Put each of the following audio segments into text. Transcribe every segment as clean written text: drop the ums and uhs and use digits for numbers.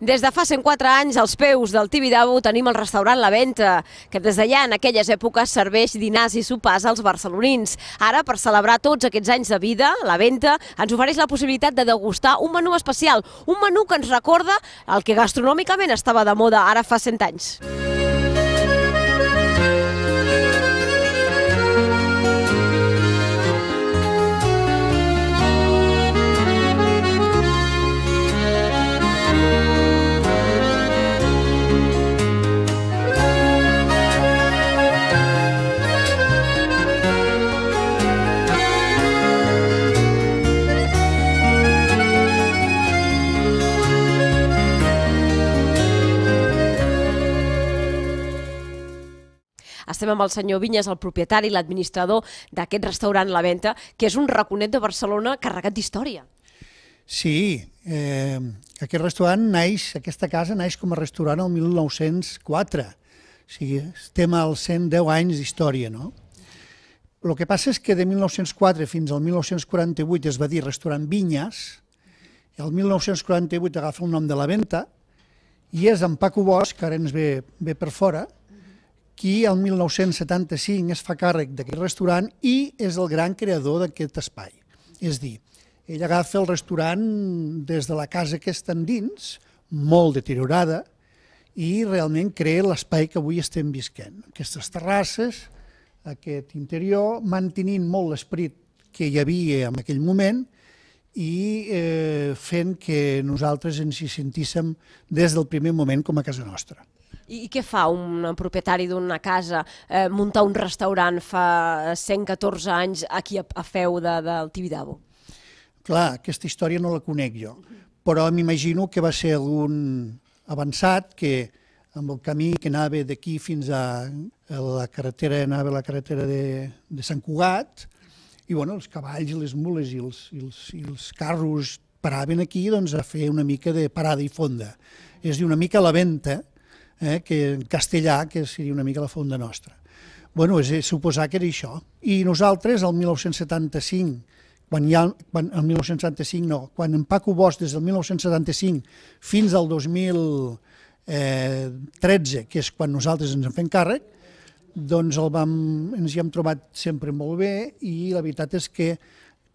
Des de fa 104 anys, als peus del Tibidabo, tenim el restaurant La Venta, que des d'allà, en aquelles èpoques, serveix dinars i sopars als barcelonins. Ara, per celebrar tots aquests anys de vida, La Venta ens ofereix la possibilitat de degustar un menú especial, un menú que ens recorda el que gastronòmicament estava de moda ara fa 100 anys. Estem amb el senyor Vinyes, el propietari i l'administrador d'aquest restaurant La Venta, que és un raconet de Barcelona carregat d'història. Sí, aquest restaurant naix, aquesta casa naix com a restaurant el 1904. O sigui, estem als 110 anys d'història, no? El que passa és que de 1904 fins al 1948 es va dir restaurant Vinyes, i el 1948 agafa el nom de La Venta, i és en Paco Bosch, que ara ens ve per fora, qui el 1975 es fa càrrec d'aquest restaurant i és el gran creador d'aquest espai. És a dir, ell agafa el restaurant des de la casa que està dins, molt deteriorada, i realment crea l'espai que avui estem visquent. Aquestes terrasses, aquest interior, mantenint molt l'esperit que hi havia en aquell moment i fent que nosaltres ens hi sentíssim des del primer moment com a casa nostra. I què fa un propietari d'una casa muntar un restaurant fa 114 anys aquí a feu del Tibidabo? Clar, aquesta història no la conec jo, però m'imagino que va ser algun avançat que amb el camí que anava d'aquí fins a la carretera, anava a la carretera de Sant Cugat, i bueno, els cavalls, les mules i els carros paraven aquí a fer una mica de parada i fonda. És a dir, una mica La Venta, que en castellà, que seria una mica la fonda nostra. Bueno, és suposar que era això. I nosaltres, el 1975, quan en Paco Bosch, des del 1975 fins al 2013, que és quan nosaltres ens en fem càrrec, doncs ens hi hem trobat sempre molt bé i la veritat és que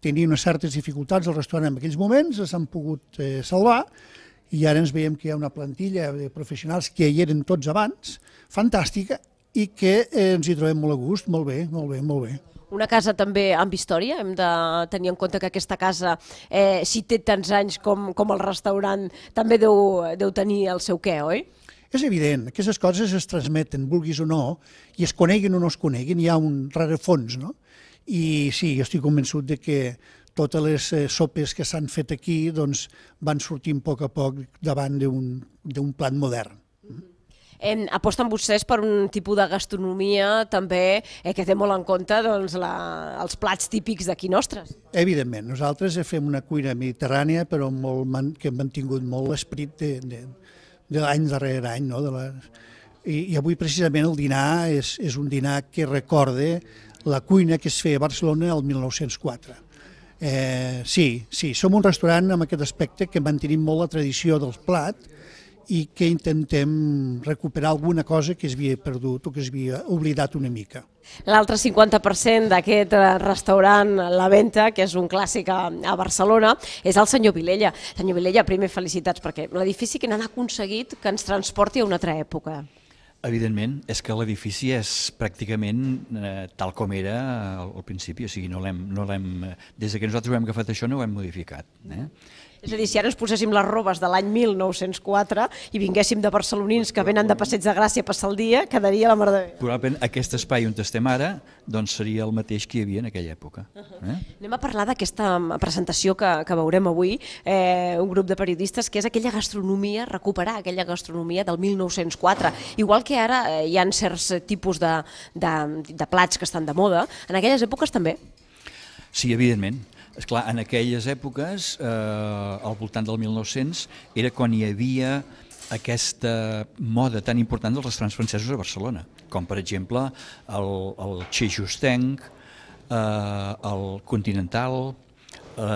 tenia unes certes dificultats al restaurant en aquells moments, s'han pogut salvar, i ara ens veiem que hi ha una plantilla de professionals que hi eren tots abans, fantàstica, i que ens hi trobem molt a gust, molt bé, molt bé, molt bé. Una casa també amb història, hem de tenir en compte que aquesta casa, si té tants anys com el restaurant, també deu tenir el seu què, oi? És evident, aquestes coses es transmeten, vulguis o no, i es coneguin o no es coneguin, hi ha un rerefons, no? I sí, jo estic convençut de que totes les sopes que s'han fet aquí van sortint a poc davant d'un plat modern. Aposten vostès per un tipus de gastronomia també que té molt en compte els plats típics d'aquí nostres. Evidentment, nosaltres fem una cuina mediterrània però que hem mantingut molt l'esperit d'any darrere any. I avui precisament el dinar és un dinar que recorda la cuina que es feia a Barcelona el 1904. Sí, som un restaurant amb aquest aspecte que mantenim molt la tradició del plat i que intentem recuperar alguna cosa que es havia perdut o que es havia oblidat una mica. L'altre 50% d'aquest restaurant La Venta, que és un clàssic a Barcelona, és el senyor Vilella. Senyor Vilella, primer felicitats, perquè l'edifici que n'han aconseguit que ens transporti a una altra època. Evidentment, és que l'edifici és pràcticament tal com era al principi, o sigui, des que nosaltres ho hem agafat això no ho hem modificat. És a dir, si ara ens poséssim les robes de l'any 1904 i vinguéssim de barcelonins que venen de Passeig de Gràcia a passar el dia, quedaria la mar de bé. Probablement aquest espai on estem ara seria el mateix que hi havia en aquella època. Anem a parlar d'aquesta presentació que veurem avui, un grup de periodistes, que és aquella gastronomia, recuperar aquella gastronomia del 1904. Igual que ara hi ha certs tipus de plats que estan de moda, en aquelles èpoques també. Sí, evidentment. Esclar, en aquelles èpoques, al voltant del 1900, era quan hi havia aquesta moda tan important dels restaurants francesos a Barcelona, com per exemple el Chez Justenc, el Continental,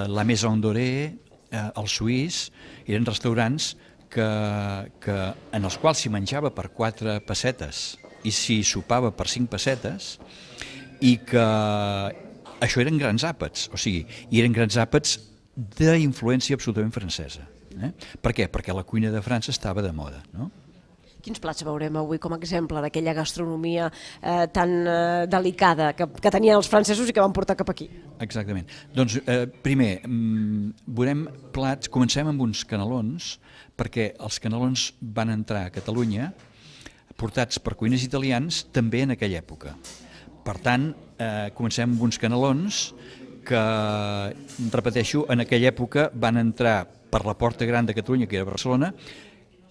la Maison Dorée, el Suís, eren restaurants en els quals s'hi menjava per 4 pessetes i s'hi sopava per 5 pessetes, i que això eren grans àpats, o sigui, i eren grans àpats d'influència absolutament francesa. Per què? Perquè la cuina de França estava de moda, no? Quins plats veurem avui com a exemple d'aquella gastronomia tan delicada que tenien els francesos i que van portar cap aquí? Exactament. Doncs primer, veurem plats, comencem amb uns canelons, perquè els canelons van entrar a Catalunya portats per cuiners italians també en aquella època. Per tant, comencem amb uns canelons que, repeteixo, en aquella època van entrar per la Porta Gran de Catalunya, que era Barcelona,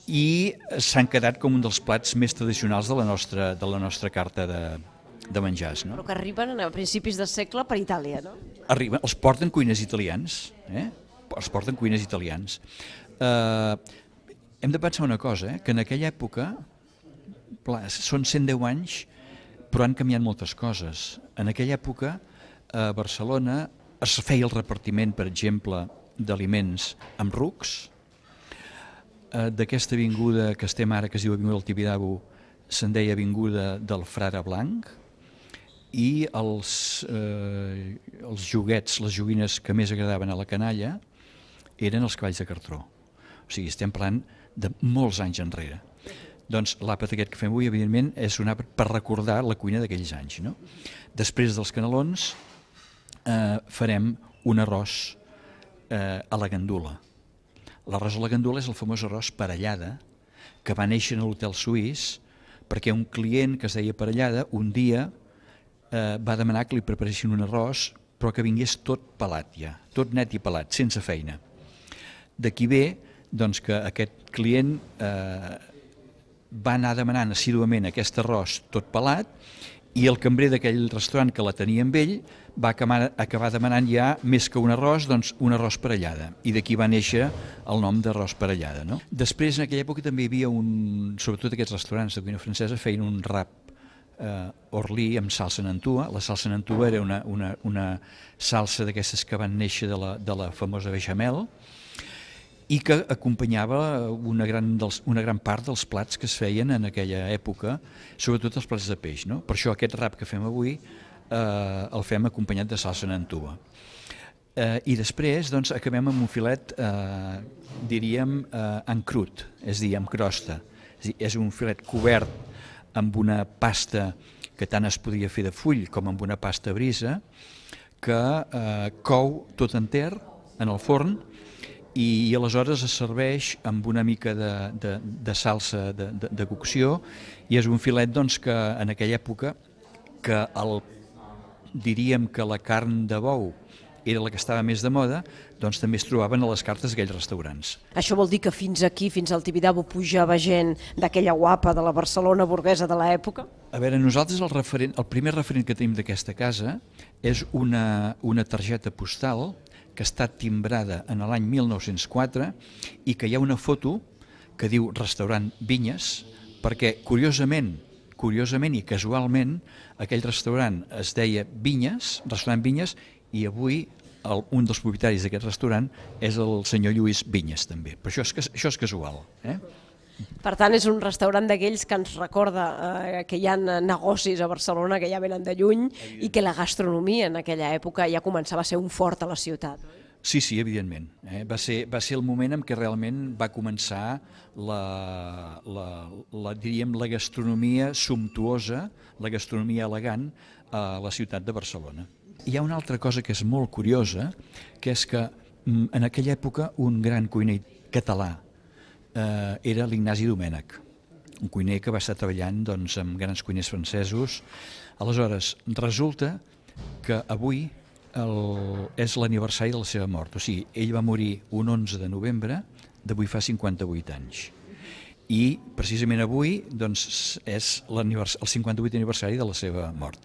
i s'han quedat com un dels plats més tradicionals de la nostra carta de menjars. No? Però que arriben a principis de segle per Itàlia, no? Arriben, els porten cuiners italians, els porten cuiners italians. Hem de pensar una cosa, que en aquella època, són 110 anys, però han canviat moltes coses. En aquella època, a Barcelona, es feia el repartiment, per exemple, d'aliments amb rucs. D'aquesta avinguda que estem ara, que es diu Avinguda del Tibidabo, se'n deia Avinguda del Frare Blanc, i els joguets, les joguines que més agradaven a la canalla eren els cavalls de cartró. O sigui, estem parlant de molts anys enrere. Doncs l'àpat aquest que fem avui, evidentment, és un àpat per recordar la cuina d'aquells anys. No? Després dels canelons farem un arròs a la gandula. L'arròs a la gandula és el famós arròs Parellada, que va néixer a l'Hotel Suís perquè un client que es deia Parellada un dia va demanar que li preparessin un arròs, però que vingués tot pelat ja, tot net i pelat, sense feina. D'aquí ve doncs, que aquest client va anar demanant assíduament aquest arròs tot pelat, i el cambrer d'aquell restaurant que la tenia amb ell va acabar demanant ja més que un arròs, doncs un arròs Parellada, i d'aquí va néixer el nom d'arròs Parellada. No? Després, en aquella època, també hi havia sobretot aquests restaurants de cuina francesa feien un rap orlí amb salsa nantua. La salsa nantua era una salsa d'aquestes que van néixer de la famosa bechamel, i que acompanyava una gran part dels plats que es feien en aquella època, sobretot els plats de peix. No? Per això aquest rap que fem avui el fem acompanyat de salsa nantua. I després doncs, acabem amb un filet, diríem, en crut, és a dir, amb crosta. És un filet cobert amb una pasta que tant es podia fer de full com amb una pasta brisa, que cou tot enter en el forn, i aleshores es serveix amb una mica de salsa de cocció, i és un filet doncs, que en aquella època que diríem que la carn de bou era la que estava més de moda, doncs també es trobaven a les cartes d'aquells restaurants. Això vol dir que fins aquí, fins al Tibidabo, pujava gent d'aquella guapa de la Barcelona burguesa de l'època? A veure, nosaltres el primer referent que tenim d'aquesta casa és una targeta postal que està timbrada en l'any 1904 i que hi ha una foto que diu Restaurant Vinyes, perquè curiosament i casualment aquell restaurant es deia Vinyes, Restaurant Vinyes, i avui un dels propietaris d'aquest restaurant és el senyor Lluís Vinyes també, però això és casual. Per tant, és un restaurant d'aquells que ens recorda que hi ha negocis a Barcelona que ja venen de lluny i que la gastronomia en aquella època ja començava a ser un fort a la ciutat. Sí, evidentment. Va ser el moment en què realment va començar diríem, la gastronomia sumptuosa, la gastronomia elegant a la ciutat de Barcelona. Hi ha una altra cosa que és molt curiosa, que és que en aquella època un gran cuiner català era l'Ignasi Domènech, un cuiner que va estar treballant doncs, amb grans cuiners francesos. Aleshores, resulta que avui és l'aniversari de la seva mort. O sigui, ell va morir un 11 de novembre, d'avui fa 58 anys. I precisament avui doncs, és el 58 aniversari de la seva mort.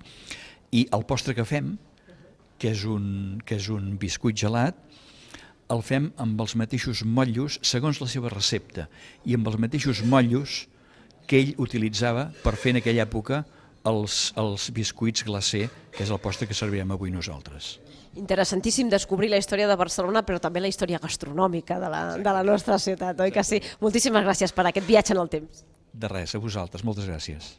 I el postre que fem, que és un biscuit gelat, el fem amb els mateixos motllos, segons la seva recepta, i amb els mateixos motllos que ell utilitzava per fer en aquella època els biscuits glacé, que és el postre que servirem avui nosaltres. Interessantíssim descobrir la història de Barcelona, però també la història gastronòmica de la nostra ciutat, oi que sí? Moltíssimes gràcies per aquest viatge en el temps. De res, a vosaltres, moltes gràcies.